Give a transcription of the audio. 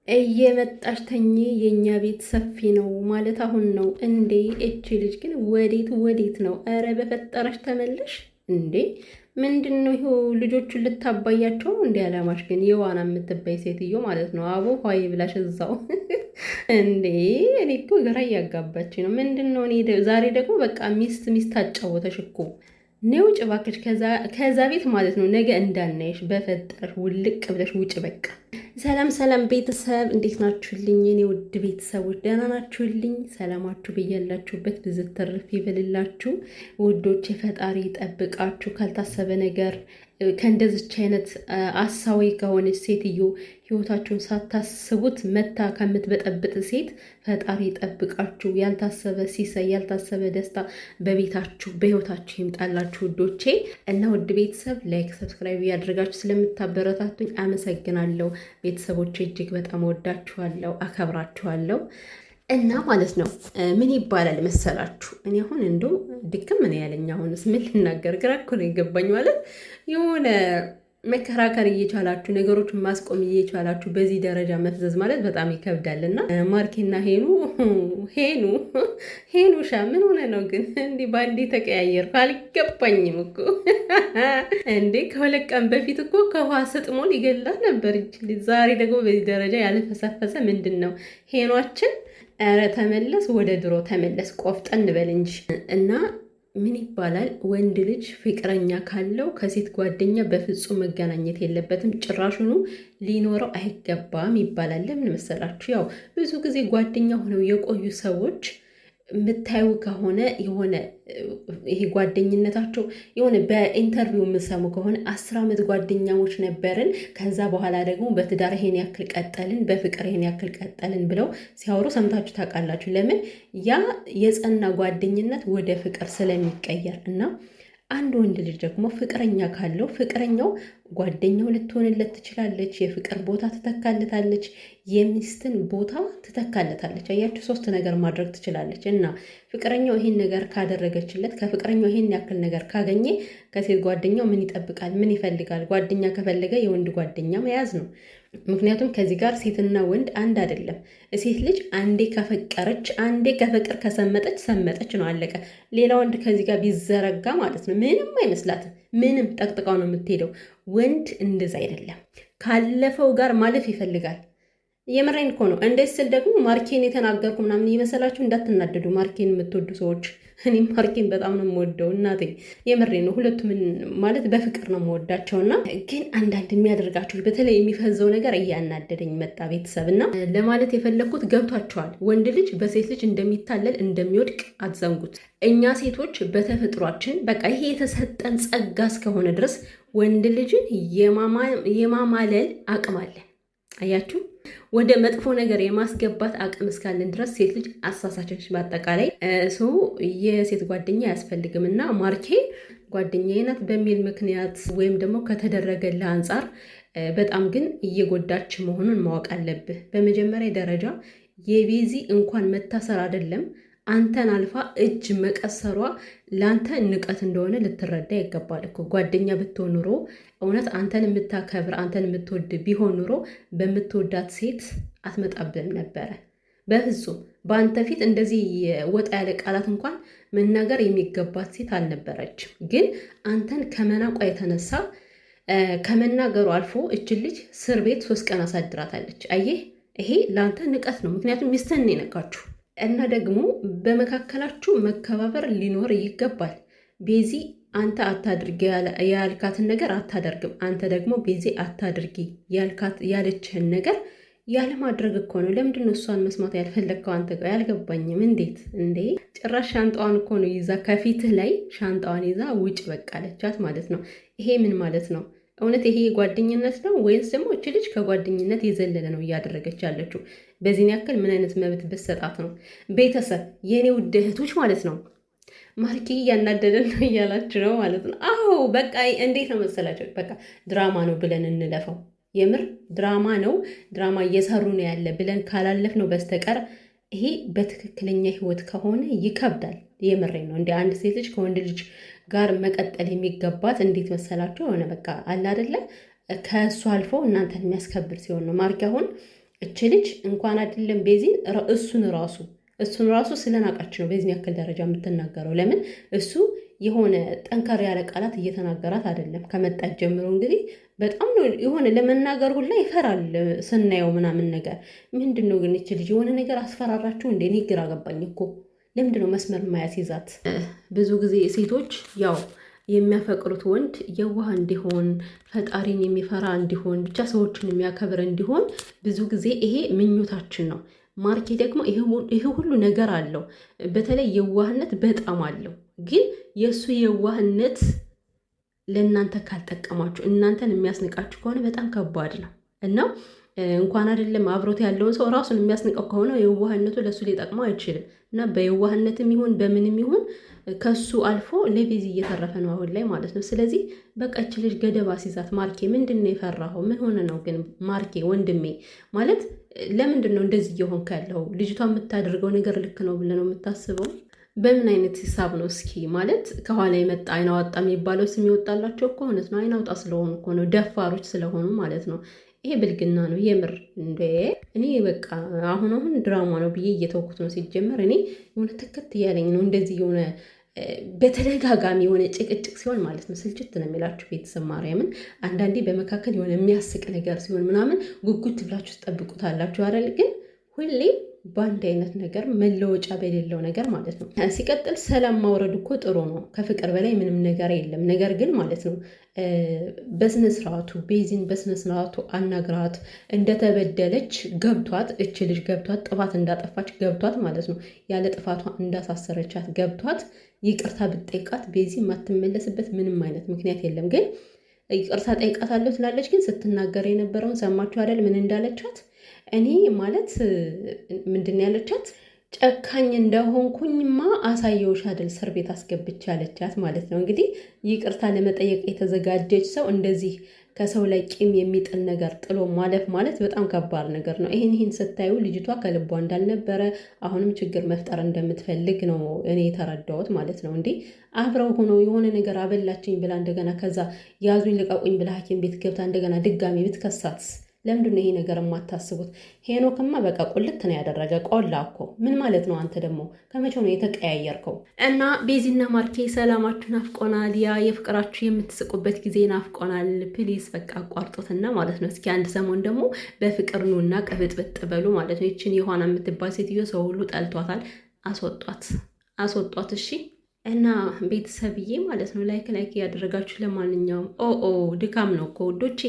እየመጣሽ ተኝ የኛ ቤት ሰፊ ነው ማለት አሁን ነው እንዴ? እቺ ልጅ ግን ወዴት ነው? እረ በፈጠረሽ ተመለሽ እንዴ! ምንድን ነው ይኸው ልጆቹን ልታባያቸው ነው እንዴ? አላማሽ ግን የዋና የምትባይ ሴትዮ ማለት ነው። አቦ ሆይ ብላሽ እዛው እንዴ! እኔ እኮ ግራ እያጋባች ነው። ምንድን ነው? እኔ ዛሬ ደግሞ በቃ ሚስት አጫወተሽ እኮ ነው። ውጭ እባክሽ ከዛ ቤት ማለት ነው። ነገ እንዳናይሽ በፈጠረሽ ውልቅ ብለሽ ውጭ በቃ። ሰላም ቤተሰብ እንዴት ናችሁልኝ? የኔ ውድ ቤተሰቦች ደህና ናችሁልኝ? ሰላማችሁ በያላችሁበት ብዝት ተርፍ ይበልላችሁ ውዶች። የፈጣሪ ጠብቃችሁ ካልታሰበ ነገር ከእንደዚች አይነት አሳዊ ከሆነች ሴትዮ ህይወታችሁን ሳታስቡት መታ ከምትበጠብጥ ሴት ፈጣሪ ጠብቃችሁ። ያልታሰበ ሲሳይ ያልታሰበ ደስታ በቤታችሁ በህይወታችሁ ይምጣላችሁ ውዶቼ። እና ውድ ቤተሰብ ላይክ ሰብስክራይብ እያደረጋችሁ ስለምታበረታቱኝ አመሰግናለሁ። ቤተሰቦቼ እጅግ በጣም ወዳችኋለሁ፣ አከብራችኋለሁ። እና ማለት ነው ምን ይባላል መሰላችሁ? እኔ አሁን እንደው ድክም ምን ያለኝ አሁንስ ምን ልናገር ግራ እኮ ነው የገባኝ። ማለት የሆነ መከራከር እየቻላችሁ ነገሮችን ማስቆም እየቻላችሁ በዚህ ደረጃ መፍዘዝ ማለት በጣም ይከብዳል። እና ማርኬና ሄኑሻ ምን ሆነ ነው ግን እንዲህ ባንዴ ተቀያየርኩ? አልገባኝም እኮ እንዴ። ከሁለት ቀን በፊት እኮ ከውሃ ሰጥሞ ሊገላት ነበር ይችል። ዛሬ ደግሞ በዚህ ደረጃ ያለፈሰፈሰ ምንድን ነው ሄኗችን? ኧረ ተመለስ፣ ወደ ድሮ ተመለስ፣ ቆፍጠን በል እንጂ። እና ምን ይባላል ወንድ ልጅ ፍቅረኛ ካለው ከሴት ጓደኛ በፍጹም መገናኘት የለበትም፣ ጭራሹኑ ሊኖረው አይገባም ይባላል። ለምን መሰላችሁ? ያው ብዙ ጊዜ ጓደኛ ሆነው የቆዩ ሰዎች የምታዩ ከሆነ የሆነ ይሄ ጓደኝነታቸው የሆነ በኢንተርቪው የምሰሙ ከሆነ 10 ዓመት ጓደኛሞች ነበርን፣ ከዛ በኋላ ደግሞ በትዳር ይሄን ያክል ቀጠልን፣ በፍቅር ይሄን ያክል ቀጠልን ብለው ሲያወሩ ሰምታችሁ ታውቃላችሁ። ለምን? ያ የጸና ጓደኝነት ወደ ፍቅር ስለሚቀየር። እና አንድ ወንድ ልጅ ደግሞ ፍቅረኛ ካለው ፍቅረኛው ጓደኛው ልትሆንለት ትችላለች፣ የፍቅር ቦታ ትተካለታለች፣ የሚስትን ቦታ ትተካለታለች። አያችሁ፣ 3 ነገር ማድረግ ትችላለች። እና ፍቅረኛው ይሄን ነገር ካደረገችለት፣ ከፍቅረኛው ይሄን ያክል ነገር ካገኘ ከሴት ጓደኛው ምን ይጠብቃል? ምን ይፈልጋል? ጓደኛ ከፈለገ የወንድ ጓደኛ መያዝ ነው። ምክንያቱም ከዚህ ጋር ሴትና ወንድ አንድ አይደለም። ሴት ልጅ አንዴ ከፈቀረች፣ አንዴ ከፍቅር ሰመጠች ነው፣ አለቀ። ሌላ ወንድ ከዚህ ጋር ቢዘረጋ ማለት ነው ምንም አይመስላትም። ምንም ጠቅጥቃው ነው የምትሄደው። ወንድ እንደዛ አይደለም። ካለፈው ጋር ማለፍ ይፈልጋል። የምሬን እኮ ነው። እንደዚህ ስል ደግሞ ማርኬን የተናገርኩ ምናምን ይመሰላችሁ እንዳትናደዱ፣ ማርኬን የምትወዱ ሰዎች። እኔም ማርኬን በጣም ነው የምወደው እናቴ፣ የምሬን ነው። ሁለቱም ማለት በፍቅር ነው የምወዳቸው። እና ግን አንዳንድ የሚያደርጋቸው በተለይ የሚፈዘው ነገር እያናደደኝ መጣ ቤተሰብ። እና ለማለት የፈለግኩት ገብቷቸዋል። ወንድ ልጅ በሴት ልጅ እንደሚታለል እንደሚወድቅ አትዘንጉት። እኛ ሴቶች በተፈጥሯችን በቃ ይሄ የተሰጠን ጸጋ እስከሆነ ድረስ ወንድ ልጅን የማማለል አቅም አለ። አያችሁ፣ ወደ መጥፎ ነገር የማስገባት አቅም እስካለን ድረስ ሴት ልጅ አሳሳች በአጠቃላይ ሰው የሴት ጓደኛ አያስፈልግም። እና ማርኬ ጓደኛዬ ናት በሚል ምክንያት ወይም ደግሞ ከተደረገለ አንጻር በጣም ግን እየጎዳች መሆኑን ማወቅ አለብህ። በመጀመሪያ ደረጃ የቤዚ እንኳን መታሰር አይደለም አንተን አልፋ እጅ መቀሰሯ ለአንተ ንቀት እንደሆነ ልትረዳ ይገባል እኮ። ጓደኛ ብትሆን ኑሮ እውነት አንተን የምታከብር አንተን የምትወድ ቢሆን ኑሮ በምትወዳት ሴት አትመጣብህም ነበረ በፍጹም። በአንተ ፊት እንደዚህ ወጣ ያለ ቃላት እንኳን መናገር የሚገባት ሴት አልነበረችም። ግን አንተን ከመናቋ የተነሳ ከመናገሩ አልፎ እችን ልጅ እስር ቤት 3 ቀን አሳድራታለች። አየህ፣ ይሄ ለአንተ ንቀት ነው። ምክንያቱም ሚስትህን የነካችሁ። እና ደግሞ በመካከላችሁ መከባበር ሊኖር ይገባል። ቤዚ አንተ አታድርጊ ያልካትን ነገር አታደርግም፣ አንተ ደግሞ ቤዚ አታድርጊ ያለችህን ነገር ያለማድረግ እኮ ነው። ለምንድን ነው እሷን መስማት ያልፈለግከው አንተ? ጋር ያልገባኝም። እንዴት እንዴ! ጭራሽ ሻንጣዋን እኮ ነው ይዛ ከፊትህ ላይ ሻንጣዋን ይዛ ውጭ በቃለቻት ማለት ነው። ይሄ ምን ማለት ነው? እውነት ይሄ ጓደኝነት ነው ወይስ ደግሞ እች ልጅ ከጓደኝነት የዘለለ ነው እያደረገች ያለችው? በዚህን ያክል ምን አይነት መብት ብትሰጣት ነው? ቤተሰብ የኔ ውድ እህቶች ማለት ነው ማርኬ እያናደደን ነው እያላችሁ ነው ማለት ነው። አዎ በቃ እንዴት ነው መሰላቸው? በቃ ድራማ ነው ብለን እንለፈው። የምር ድራማ ነው፣ ድራማ እየሰሩ ነው ያለ ብለን ካላለፍ ነው በስተቀር ይሄ በትክክለኛ ህይወት ከሆነ ይከብዳል። የምሬ ነው። እንደ አንድ ሴት ልጅ ከወንድ ልጅ ጋር መቀጠል የሚገባት እንዴት መሰላችሁ? የሆነ በቃ አለ አይደለ ከእሱ አልፎ እናንተን የሚያስከብር ሲሆን ነው። ማርኬ አሁን እች ልጅ እንኳን አይደለም ቤዚን እሱን ራሱ ስለናቃች ነው በዚህ ያክል ደረጃ የምትናገረው። ለምን እሱ የሆነ ጠንከር ያለ ቃላት እየተናገራት አይደለም ከመጣች ጀምሮ። እንግዲህ በጣም ነው የሆነ ለመናገር ሁላ ይፈራል ስናየው ምናምን ነገር። ምንድን ነው ግን እች ልጅ የሆነ ነገር አስፈራራችሁ እንዴ? እኔ ግራ ገባኝ እኮ። ለምንድን ነው መስመር ማያስይዛት? ብዙ ጊዜ ሴቶች ያው የሚያፈቅሩት ወንድ የዋህ እንዲሆን፣ ፈጣሪን የሚፈራ እንዲሆን፣ ብቻ ሰዎችን የሚያከብር እንዲሆን ብዙ ጊዜ ይሄ ምኞታችን ነው። ማርኬ ደግሞ ይሄ ሁሉ ነገር አለው። በተለይ የዋህነት በጣም አለው። ግን የእሱ የዋህነት ለእናንተ ካልጠቀማችሁ፣ እናንተን የሚያስንቃችሁ ከሆነ በጣም ከባድ ነው እና እንኳን አይደለም አብሮት ያለውን ሰው ራሱን የሚያስንቀው ከሆነ የዋህነቱ ለእሱ ሊጠቅመው አይችልም። እና በየዋህነትም ይሁን በምንም ይሁን ከሱ አልፎ ለቤዚ እየተረፈ ነው አሁን ላይ ማለት ነው። ስለዚህ በቃች ልጅ ገደብ አስይዛት። ማርኬ ምንድን ነው የፈራኸው? ምን ሆነ ነው ግን ማርኬ ወንድሜ? ማለት ለምንድን ነው እንደዚህ እየሆንክ ያለው? ልጅቷ የምታደርገው ነገር ልክ ነው ብለህ ነው የምታስበው? በምን አይነት ሂሳብ ነው እስኪ? ማለት ከኋላ የመጣ አይን አወጣ የሚባለው ስም ይወጣላቸው እኮ እውነት ነው። አይን አውጣ ስለሆኑ እኮ ነው፣ ደፋሮች ስለሆኑ ማለት ነው። ይሄ ብልግና ነው የምር። እንደ እኔ በቃ አሁን ድራማ ነው ብዬ እየተውኩት ነው። ሲጀመር እኔ የሆነ ተከት እያለኝ ነው እንደዚህ የሆነ በተደጋጋሚ የሆነ ጭቅጭቅ ሲሆን ማለት ነው ስልችት ነው የሚላችሁ ቤተሰብ ማርያምን። አንዳንዴ በመካከል የሆነ የሚያስቅ ነገር ሲሆን ምናምን ጉጉት ብላችሁ ትጠብቁታላችሁ አይደል? ግን ሁሌ በአንድ አይነት ነገር መለወጫ በሌለው ነገር ማለት ነው። ሲቀጥል ሰላም ማውረድ እኮ ጥሩ ነው። ከፍቅር በላይ ምንም ነገር የለም። ነገር ግን ማለት ነው በስነስርዓቱ ቤዚን በስነስርዓቱ አናግራት። እንደተበደለች ገብቷት፣ እች ልጅ ገብቷት፣ ጥፋት እንዳጠፋች ገብቷት ማለት ነው ያለ ጥፋቷ እንዳሳሰረቻት ገብቷት ይቅርታ ብትጠይቃት ቤዚ የማትመለስበት ምንም አይነት ምክንያት የለም። ግን ይቅርታ ጠይቃታለሁ ትላለች። ግን ስትናገር የነበረውን ሰማችሁ አይደል? ምን እንዳለቻት? እኔ ማለት ምንድን ያለቻት? ጨካኝ እንደሆንኩኝማ አሳየውሽ አይደል እስር ቤት አስገብቼ ያለቻት ማለት ነው። እንግዲህ ይቅርታ ለመጠየቅ የተዘጋጀች ሰው እንደዚህ ከሰው ላይ ቂም የሚጥል ነገር ጥሎ ማለፍ ማለት በጣም ከባድ ነገር ነው። ይህን ስታዩ ልጅቷ ከልቧ እንዳልነበረ አሁንም ችግር መፍጠር እንደምትፈልግ ነው እኔ የተረዳሁት ማለት ነው። እንዲህ አብረው ሆነው የሆነ ነገር አበላችኝ ብላ እንደገና ከዛ ያዙኝ ልቀቁኝ ብላ ሐኪም ቤት ገብታ እንደገና ድጋሚ ብትከሳትስ? ለምንድን ነው ይሄ ነገር የማታስቡት? ሄኖክማ በቃ ቁልት ነው ያደረገ። ቆላ እኮ ምን ማለት ነው? አንተ ደግሞ ከመቼው ነው የተቀያየርከው? እና ቤዚና ማርኬ ሰላማችሁ ናፍቆናል። ያ የፍቅራችሁ የምትስቁበት ጊዜ ናፍቆናል። ፕሊዝ በቃ አቋርጦትና ማለት ነው። እስኪ አንድ ሰሞን ደግሞ በፍቅር ኑና ቅብጥብጥ በሉ ማለት ነው። ይችን የሆነ የምትባል ሴትዮ ሰው ሁሉ ጠልቷታል። አስወጧት እሺ። እና ቤተሰብዬ ማለት ነው ላይክ እያደረጋችሁ ለማንኛውም ድካም ነው እኮ ውዶቼ።